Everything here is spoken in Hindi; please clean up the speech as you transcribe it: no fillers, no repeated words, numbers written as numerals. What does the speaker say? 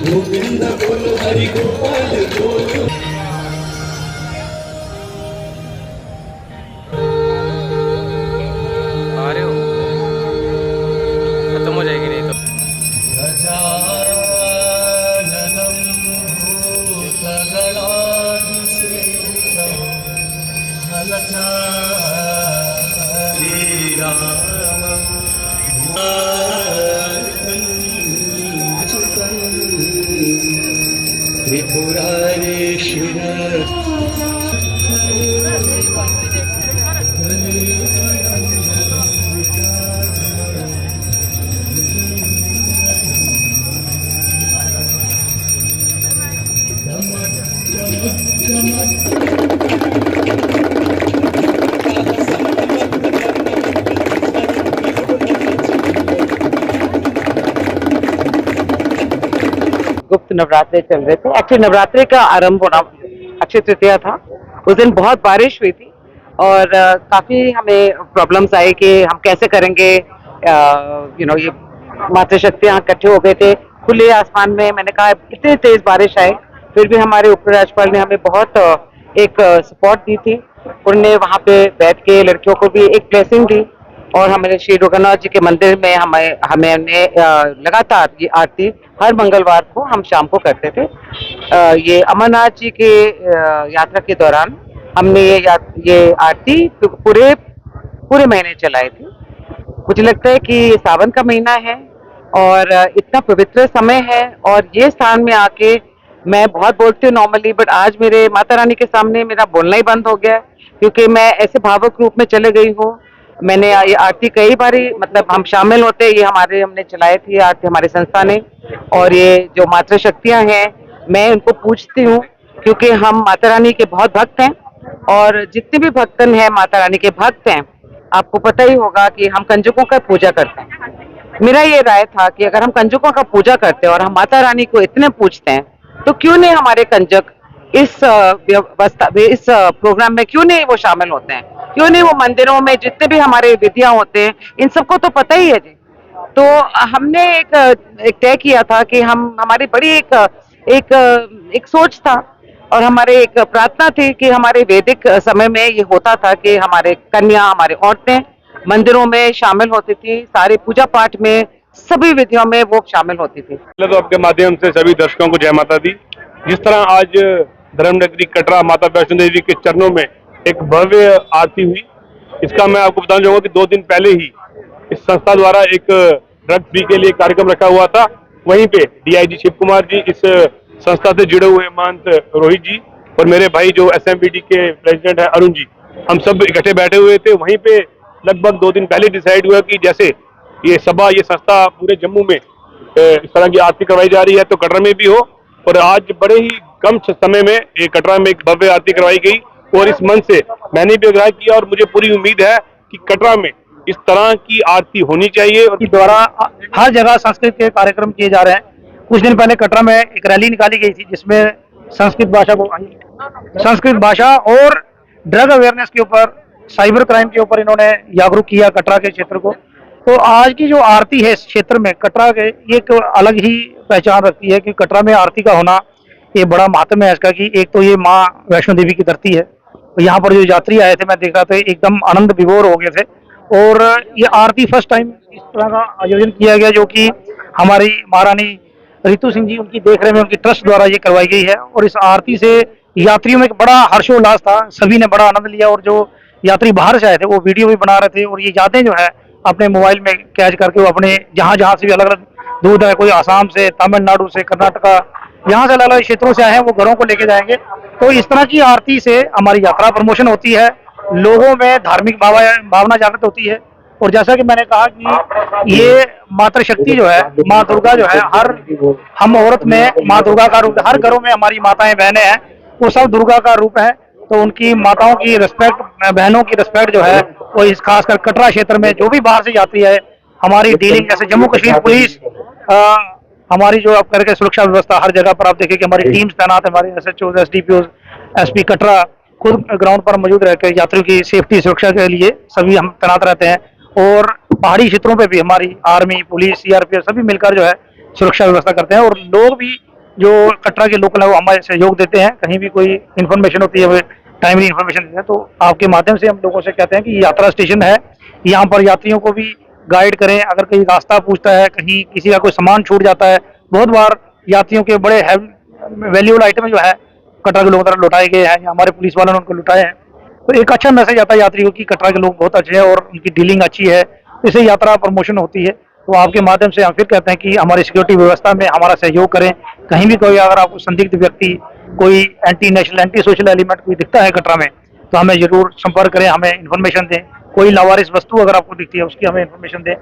गोविंद बोलो हरि गोपाल बोलो। आ रहे हो, खत्म हो जाएगी नहीं तो। गजाननं भूतगणाधिसेवितं फलचारीरामं त्रिपुरारीश्वर। गुप्त नवरात्रे चल रहे थे। एक्चुअली नवरात्रे का आरंभ होना अक्षय तृतीया था। उस दिन बहुत बारिश हुई थी और काफी हमें प्रॉब्लम्स आई कि हम कैसे करेंगे। ये मातृशक्तियां इकट्ठे हो गए थे खुले आसमान में। मैंने कहा इतनी तेज बारिश आए, फिर भी हमारे उपराज्यपाल ने हमें बहुत एक सपोर्ट दी थी। उन्होंने वहाँ पे बैठ के लड़कियों को भी एक ब्लेसिंग दी और हमारे श्री रघुनाथ जी के मंदिर में हमने लगातार ये आरती हर मंगलवार को हम शाम को करते थे। ये अमरनाथ जी के यात्रा के दौरान हमने ये आरती पूरे पूरे महीने चलाई थी। मुझे लगता है कि सावन का महीना है और इतना पवित्र समय है और ये स्थान में आके मैं बहुत बोलती हूँ नॉर्मली, बट आज मेरे माता रानी के सामने मेरा बोलना ही बंद हो गया है क्योंकि मैं ऐसे भावुक रूप में चले गई हूँ। मैंने ये आरती कई बारी मतलब हम शामिल होते, ये हमने चलाई थी आरती हमारी संस्था ने। और ये जो मातृशक्तियां हैं मैं उनको पूछती हूँ क्योंकि हम माता रानी के बहुत भक्त हैं और जितने भी भक्तन हैं माता रानी के भक्त हैं, आपको पता ही होगा कि हम कंजकों का पूजा करते हैं। मेरा ये राय था कि अगर हम कंजकों का पूजा करते हैं और हम माता रानी को इतने पूछते हैं तो क्यों नहीं हमारे कंजक इस व्यवस्था इस प्रोग्राम में क्यों नहीं वो शामिल होते हैं, क्यों नहीं वो मंदिरों में जितने भी हमारे विधियां होते हैं इन सबको तो पता ही है जी। तो हमने एक तय किया था कि हम हमारी बड़ी एक सोच था और हमारे एक प्रार्थना थी कि हमारे वैदिक समय में ये होता था कि हमारे कन्या हमारे औरतें मंदिरों में शामिल होती थी, सारे पूजा पाठ में सभी विधियों में वो शामिल होती थी। तो आपके माध्यम से सभी दर्शकों को जय माता दी। जिस तरह आज धर्मनगरी कटरा माता वैष्णो देवी के चरणों में एक भव्य आरती हुई, इसका मैं आपको बताना चाहूंगा कि 2 दिन पहले ही इस संस्था द्वारा एक ड्रग फ्री के लिए कार्यक्रम रखा हुआ था। वहीं पे डीआईजी शिव कुमार जी, इस संस्था से जुड़े हुए महंत रोहित जी और मेरे भाई जो एसएमबीडी के प्रेसिडेंट है अरुण जी, हम सब इकट्ठे बैठे हुए थे। वहीं पे लगभग 2 दिन पहले डिसाइड हुआ कि जैसे ये संस्था पूरे जम्मू में इस तरह की आरती करवाई जा रही है तो कटरा में भी हो। और आज बड़े ही कम समय में ये कटरा में एक भव्य आरती करवाई गई और इस मन से मैंने भी आग्रह किया और मुझे पूरी उम्मीद है कि कटरा में इस तरह की आरती होनी चाहिए। और द्वारा हर जगह संस्कृत के कार्यक्रम किए जा रहे हैं। कुछ दिन पहले कटरा में एक रैली निकाली गई थी जिसमें संस्कृत भाषा और ड्रग अवेयरनेस के ऊपर, साइबर क्राइम के ऊपर इन्होंने जागरूक किया कटरा के क्षेत्र को। तो आज की जो आरती है इस क्षेत्र में कटरा के, ये एक अलग ही पहचान रखती है कि कटरा में आरती का होना ये बड़ा महत्व है इसका। कि एक तो ये माँ वैष्णो देवी की धरती है, तो यहाँ पर जो यात्री आए थे मैं देख रहा था एकदम आनंद विभोर हो गए थे। और ये आरती फर्स्ट टाइम इस तरह का आयोजन किया गया जो कि हमारी महारानी रितु सिंह जी उनकी देखरेख में, उनकी ट्रस्ट द्वारा ये करवाई गई है। और इस आरती से यात्रियों में एक बड़ा हर्षोल्लास था, सभी ने बड़ा आनंद लिया। और जो यात्री बाहर से आए थे वो वीडियो भी बना रहे थे और ये यादें जो है अपने मोबाइल में कैच करके वो अपने जहाँ से भी अलग अलग दूर है, कोई आसाम से, तमिलनाडु से, कर्नाटका, यहाँ से अलग अलग क्षेत्रों से आए हैं, वो घरों को लेके जाएंगे। तो इस तरह की आरती से हमारी यात्रा प्रमोशन होती है, लोगों में धार्मिक भावना जागृत होती है। और जैसा कि मैंने कहा कि ये मातृशक्ति जो है, माँ दुर्गा जो है, हर हम औरत में माँ दुर्गा का रूप, हर घरों में हमारी माताएं बहनें हैं वो सब दुर्गा का रूप है। तो उनकी माताओं की रिस्पेक्ट, बहनों की रिस्पेक्ट जो है वो इस खासकर कटरा क्षेत्र में जो भी बाहर से जाती है, हमारी डीलिंग जैसे जम्मू कश्मीर पुलिस, हमारी जो आप करके सुरक्षा व्यवस्था हर जगह पर आप देखिए कि हमारी टीम्स तैनात है, हमारे SHO, SDPO, SP कटरा खुद ग्राउंड पर मौजूद रहकर यात्रियों की सेफ्टी सुरक्षा के लिए सभी हम तैनात रहते हैं। और पहाड़ी क्षेत्रों पे भी हमारी आर्मी, पुलिस, सीआरपीएफ सभी मिलकर जो है सुरक्षा व्यवस्था करते हैं, और लोग भी जो कटरा के लोकल है वो हमारे सहयोग देते हैं। कहीं भी कोई इन्फॉर्मेशन होती है वो टाइमली इन्फॉर्मेशन देते हैं। तो आपके माध्यम से हम लोगों से कहते हैं कि यात्रा स्टेशन है, यहाँ पर यात्रियों को भी गाइड करें। अगर कहीं रास्ता पूछता है, कहीं किसी का कोई सामान छूट जाता है, बहुत बार यात्रियों के बड़े वैल्यूएबल आइटम जो है कटरा के लोगों द्वारा लुटाए गए हैं, या हमारे पुलिस वालों ने उनको लुटाए हैं। तो एक अच्छा मैसेज आता है यात्रियों की, कटरा के लोग बहुत अच्छे हैं और उनकी डीलिंग अच्छी है, इससे यात्रा प्रमोशन होती है। तो आपके माध्यम से हम फिर कहते हैं कि हमारी सिक्योरिटी व्यवस्था में हमारा सहयोग करें। कहीं भी कोई अगर आपको संदिग्ध व्यक्ति, कोई anti national, anti social element कोई दिखता है कटरा में, तो हमें जरूर संपर्क करें, हमें इन्फॉर्मेशन दें। कोई लावारिस वस्तु अगर आपको दिखती है उसकी हमें इन्फॉर्मेशन दें।